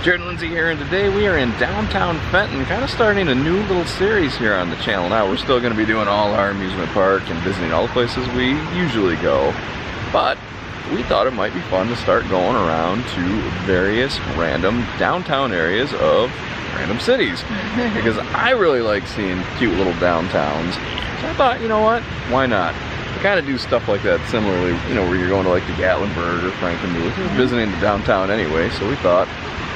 Jared and Lindsay here, and today we are in downtown Fenton, kind of starting a new little series here on the channel. Now, we're still going to be doing all our amusement park and visiting all the places we usually go, but we thought it might be fun to start going around to various random downtown areas of random cities, because I really like seeing cute little downtowns. So I thought, you know what, why not? We kind of do stuff like that similarly, you know, where you're going to like the Gatlinburg or Frankenmuth, we're visiting the downtown anyway, so we thought,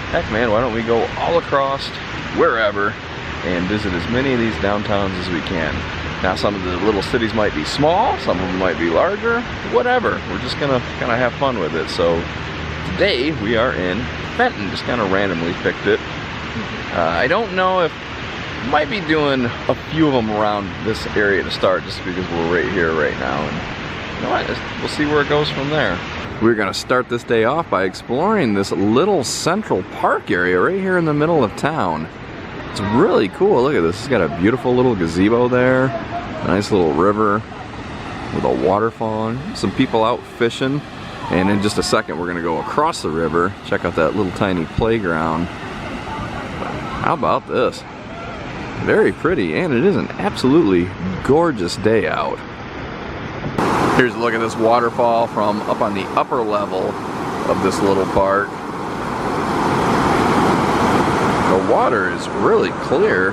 heck man, why don't we go all across wherever and visit as many of these downtowns as we can. Now, some of the little cities might be small, some of them might be larger, whatever. We're just gonna kind of have fun with it. So today we are in Fenton, just kind of randomly picked it. I don't know if, might be doing a few of them around this area to start, just because we're right here right now. And you know what, we'll see where it goes from there. We're gonna start this day off by exploring this little central park area right here in the middle of town. It's really cool. Look at this. It's got a beautiful little gazebo there, a nice little river with a waterfall, some people out fishing, and in just a second we're gonna go across the river, check out that little tiny playground. How about this? Very pretty, and it is an absolutely gorgeous day out. Here's a look at this waterfall from up on the upper level of this little park. The water is really clear.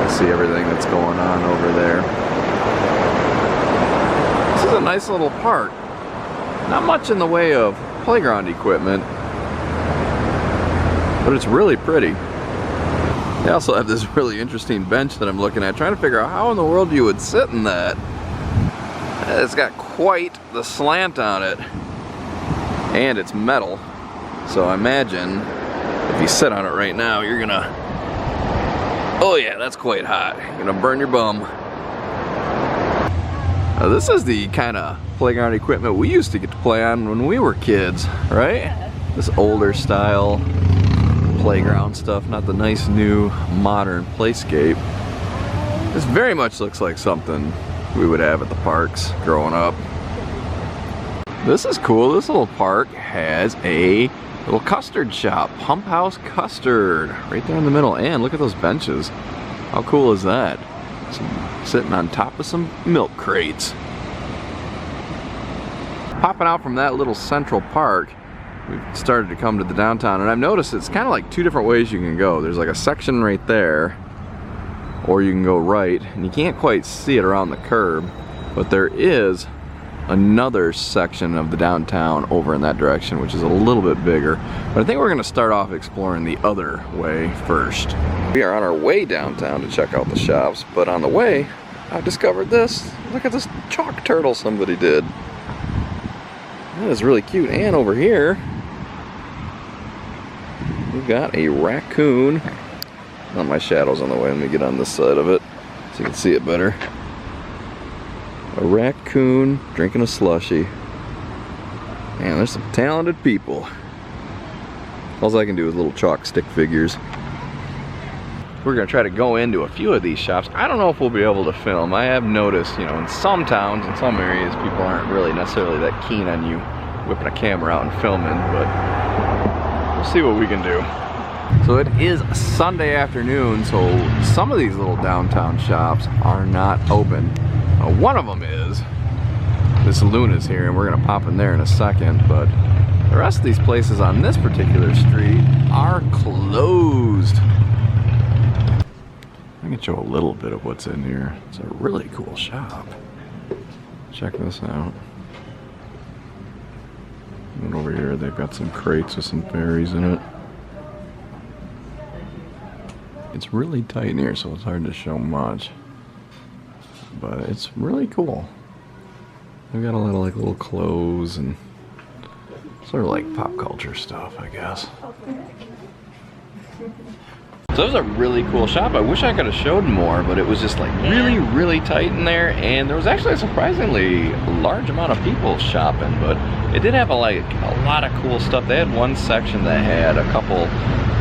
You see everything that's going on over there. This is a nice little park. Not much in the way of playground equipment, but it's really pretty. They also have this really interesting bench that I'm looking at, trying to figure out how in the world you would sit in that. It's got quite the slant on it, and it's metal. So I imagine if you sit on it right now, you're gonna, oh yeah, that's quite hot. You're gonna burn your bum. Now, this is the kind of playground equipment we used to get to play on when we were kids, right? This older style playground stuff, not the nice new modern playscape. This very much looks like something we would have at the parks growing up. This is cool. This little park has a little custard shop, Pump House Custard, right there in the middle. And look at those benches. How cool is that? Sitting on top of some milk crates. Popping out from that little central park, we've started to come to the downtown, and I've noticed it's kind of like two different ways you can go. There's like a section right there, or you can go right, and you can't quite see it around the curb, but there is another section of the downtown over in that direction, which is a little bit bigger. But I think we're going to start off exploring the other way first. We are on our way downtown to check out the shops, but on the way I discovered this. Look at this chalk turtle somebody did. That is really cute. And over here we've got a raccoon. Oh, my shadow's on the way. Let me get on this side of it so you can see it better. A raccoon drinking a slushie. Man, there's some talented people. All I can do is little chalk stick figures. We're gonna try to go into a few of these shops. I don't know if we'll be able to film. I have noticed, you know, in some towns, in some areas, people aren't really necessarily that keen on you whipping a camera out and filming, but we'll see what we can do. So it is Sunday afternoon, so some of these little downtown shops are not open. One of them is. This Luna's here, and we're gonna pop in there in a second, but the rest of these places on this particular street are closed. I can show a little bit of what's in here. It's a really cool shop. Check this out. And over here they've got some crates with some fairies in it. It's really tight in here, so it's hard to show much. But it's really cool. They've got a lot of like little clothes and sort of like pop culture stuff, I guess. So it was a really cool shop. I wish I could have showed more, but it was just like really tight in there, and there was actually a surprisingly large amount of people shopping, but it did have a lot of cool stuff. They had one section that had a couple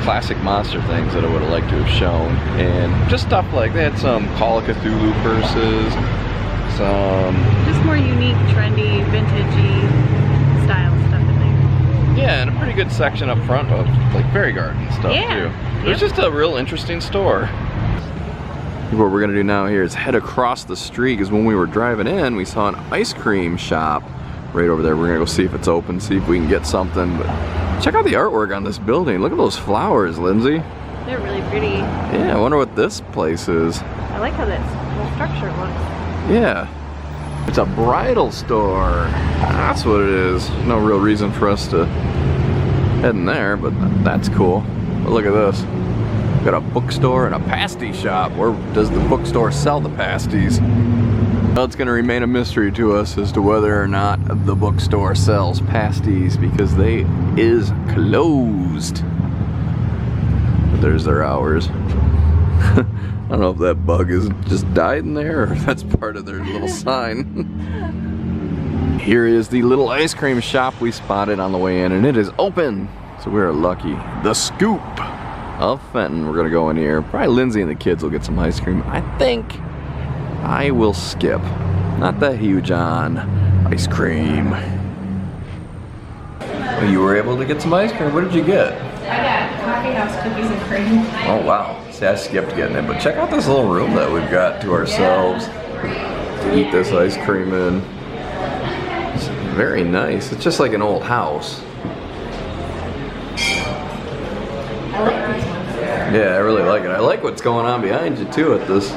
classic monster things that I would have liked to have shown, and just stuff like, they had some Call of Cthulhu purses, some just more unique, trendy, vintagey style stuff in there. Yeah, and a pretty good section up front of like fairy garden stuff too. It's just a real interesting store. What we're gonna do now here is head across the street, because when we were driving in, we saw an ice cream shop right over there. We're gonna go see if it's open, see if we can get something. But check out the artwork on this building. Look at those flowers, Lindsay. They're really pretty. Yeah, I wonder what this place is. I like how this whole structure looks. Yeah. It's a bridal store. That's what it is. No real reason for us to head in there, but that's cool. But look at this. Got a bookstore and a pasty shop. Where does the bookstore sell the pasties? Well, it's going to remain a mystery to us as to whether or not the bookstore sells pasties, because they is closed. But there's their hours. I don't know if that bug is just died in there or if that's part of their little sign. Here is the little ice cream shop we spotted on the way in, and it is open. So we're lucky. The Scoop of Fenton. We're gonna go in here. Probably Lindsay and the kids will get some ice cream. I think I will skip. Not that huge on ice cream. Well, you were able to get some ice cream. What did you get? I got coffee house cookies and cream. Oh wow. See, I skipped getting it, but check out this little room that we've got to ourselves to eat this ice cream in. It's very nice. It's just like an old house. I like these ones. Yeah, I really like it. I like what's going on behind you too at this.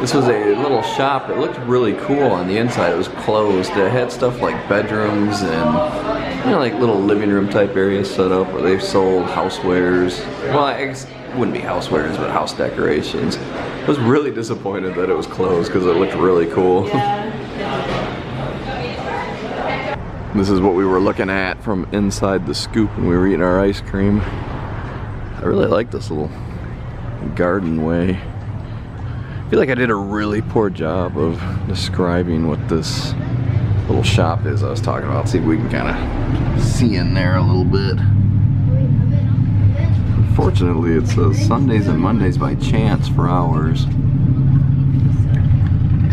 This was a little shop. It looked really cool on the inside. It was closed. It had stuff like bedrooms and, you know, like little living room type areas set up where they sold housewares. Well, I guess it wouldn't be housewares, but house decorations. I was really disappointed that it was closed because it looked really cool. This is what we were looking at from inside the Scoop when we were eating our ice cream. I really like this little garden way. I feel like I did a really poor job of describing what this little shop is I was talking about. See if we can kind of see in there a little bit. Unfortunately, it says Sundays and Mondays by chance for hours.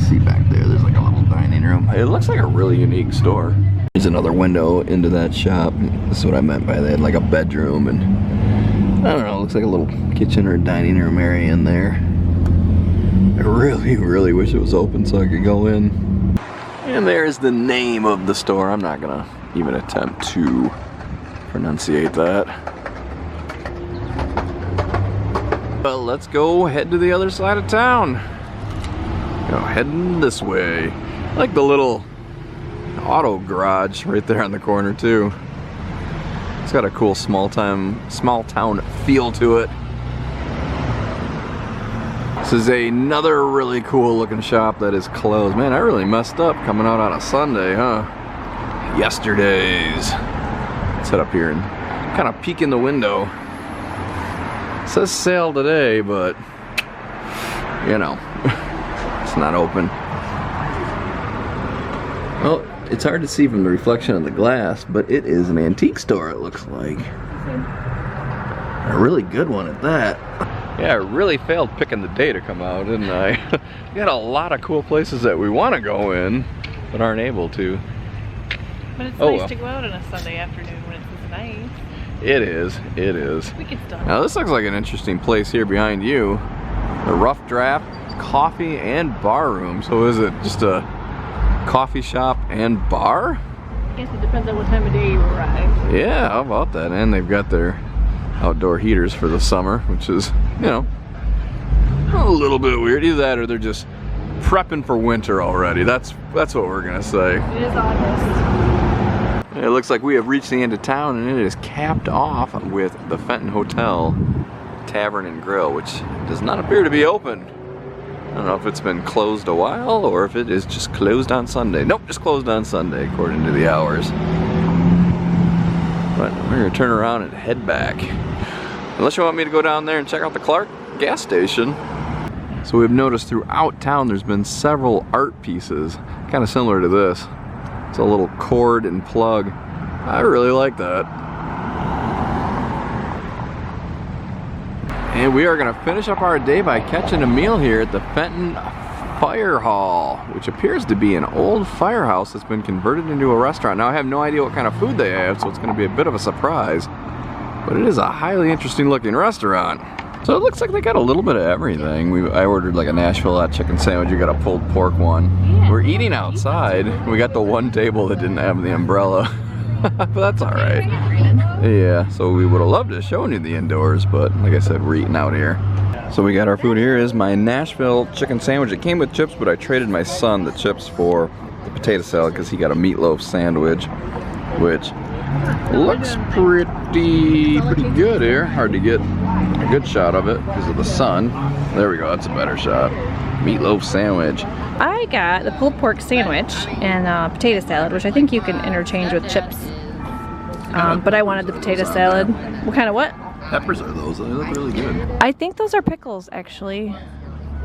See back there, there's like a little dining room. It looks like a really unique store. There's another window into that shop. This is what I meant by that, like a bedroom, and I don't know, it looks like a little kitchen or dining room area in there. I really wish it was open so I could go in. And there's the name of the store. I'm not gonna even attempt to pronunciate that. Well, let's go head to the other side of town. Go heading this way. I like the little auto garage right there on the corner too. It's got a cool small town feel to it. This is another really cool looking shop that is closed. Man, I really messed up coming out on a Sunday, huh? Yesterday's. Let's head up here and kind of peek in the window. It says sale today, but you know, it's not open. Well, it's hard to see from the reflection of the glass, but it is an antique store, it looks like. A really good one at that. Yeah, I really failed picking the day to come out, didn't I? We had a lot of cool places that we want to go in, but aren't able to. But it's nice to go out on a Sunday afternoon when it's this nice. It is, it is. We can stop. Now this looks like an interesting place here behind you. The Rough Draft Coffee and Bar Room. So is it just a coffee shop and bar? I guess it depends on what time of day you arrive. Yeah, how about that? And they've got their outdoor heaters for the summer, which is, you know, a little bit weird. Either that or they're just prepping for winter already. That's what we're gonna say. It is August. It looks like we have reached the end of town, and it is capped off with the Fenton Hotel Tavern and Grill, which does not appear to be open. I don't know if it's been closed a while or if it is just closed on Sunday. Nope, just closed on Sunday according to the hours. But we're gonna turn around and head back. Unless you want me to go down there and check out the Clark gas station. So we've noticed throughout town there's been several art pieces, kind of similar to this. It's a little cord and plug. I really like that. And we are gonna finish up our day by catching a meal here at the Fenton Fire Hall, which appears to be an old firehouse that's been converted into a restaurant. Now I have no idea what kind of food they have, so it's going to be a bit of a surprise. But it is a highly interesting looking restaurant. So it looks like they got a little bit of everything. I ordered like a Nashville hot chicken sandwich. You got a pulled pork one. Yeah. We're eating outside. We got the one table that didn't have the umbrella. But that's alright. Yeah, so we would have loved to show you the indoors, but like I said, we're eating out here. So we got our food. Here is my Nashville chicken sandwich. It came with chips, but I traded my son the chips for the potato salad because he got a meatloaf sandwich, which looks pretty good here. Hard to get a good shot of it because of the sun. There we go, that's a better shot. Meatloaf sandwich. I got the pulled pork sandwich and potato salad, which I think you can interchange with chips. But I wanted the potato salad. What kind of what? Peppers are those? They look really good. I think those are pickles, actually.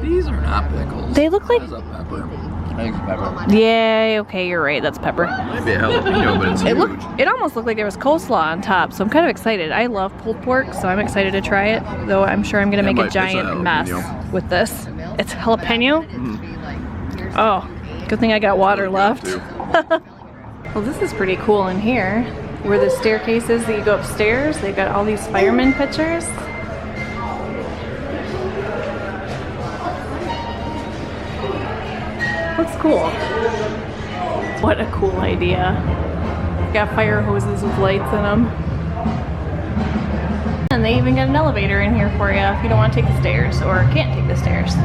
These are not pickles. They look like... That's a pepper. I think it's pepper. Yeah, okay, you're right. That's pepper. Might be a jalapeno, but it's huge. It almost looked like there was coleslaw on top, so I'm kind of excited. I love pulled pork, so I'm excited to try it. Though I'm sure I'm going to make a giant mess with this. It's jalapeno? Mm. Oh, good thing I got water left. Well, this is pretty cool in here. Where the staircase is that you go upstairs, they've got all these fireman pictures. Looks cool. What a cool idea. Got fire hoses with lights in them. And they even got an elevator in here for you if you don't want to take the stairs or can't take the stairs.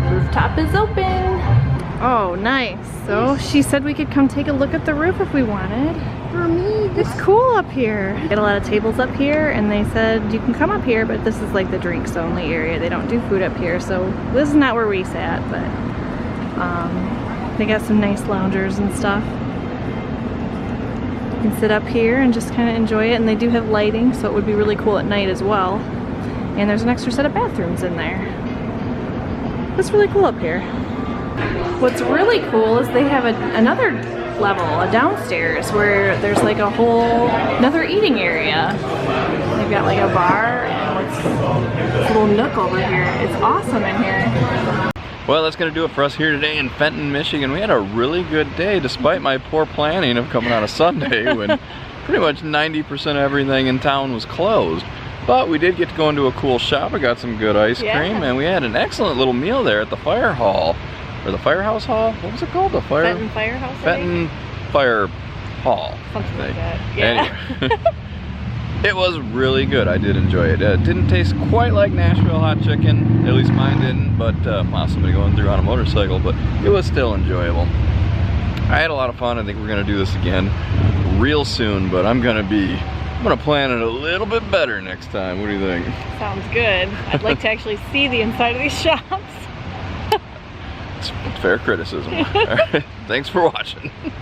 Rooftop is open. Oh, nice. So she said we could come take a look at the roof if we wanted. For me, it's cool up here. Got a lot of tables up here, and they said you can come up here, but this is like the drinks only area. They don't do food up here, so this is not where we sat, but they got some nice loungers and stuff. You can sit up here and just kind of enjoy it, and they do have lighting, so it would be really cool at night as well. And there's an extra set of bathrooms in there. It's really cool up here. What's really cool is they have another level, a downstairs, where there's like another eating area. They've got like a bar and this little nook over here. It's awesome in here. Well, that's going to do it for us here today in Fenton, Michigan. We had a really good day despite my poor planning of coming on a Sunday when pretty much 90% of everything in town was closed. But we did get to go into a cool shop. I got some good ice cream, and we had an excellent little meal there at the Fire Hall. Or the Firehouse Hall? What was it called? The Fenton Fire Hall? Fenton Fire Hall. Something like that. Yeah. Anyway, it was really good. I did enjoy it. It didn't taste quite like Nashville hot chicken. At least mine didn't. But wow, somebody going through on a motorcycle. But it was still enjoyable. I had a lot of fun. I think we're going to do this again real soon. But I'm going to plan it a little bit better next time. What do you think? Sounds good. I'd like to actually see the inside of these shops. It's fair criticism. All right. Thanks for watching.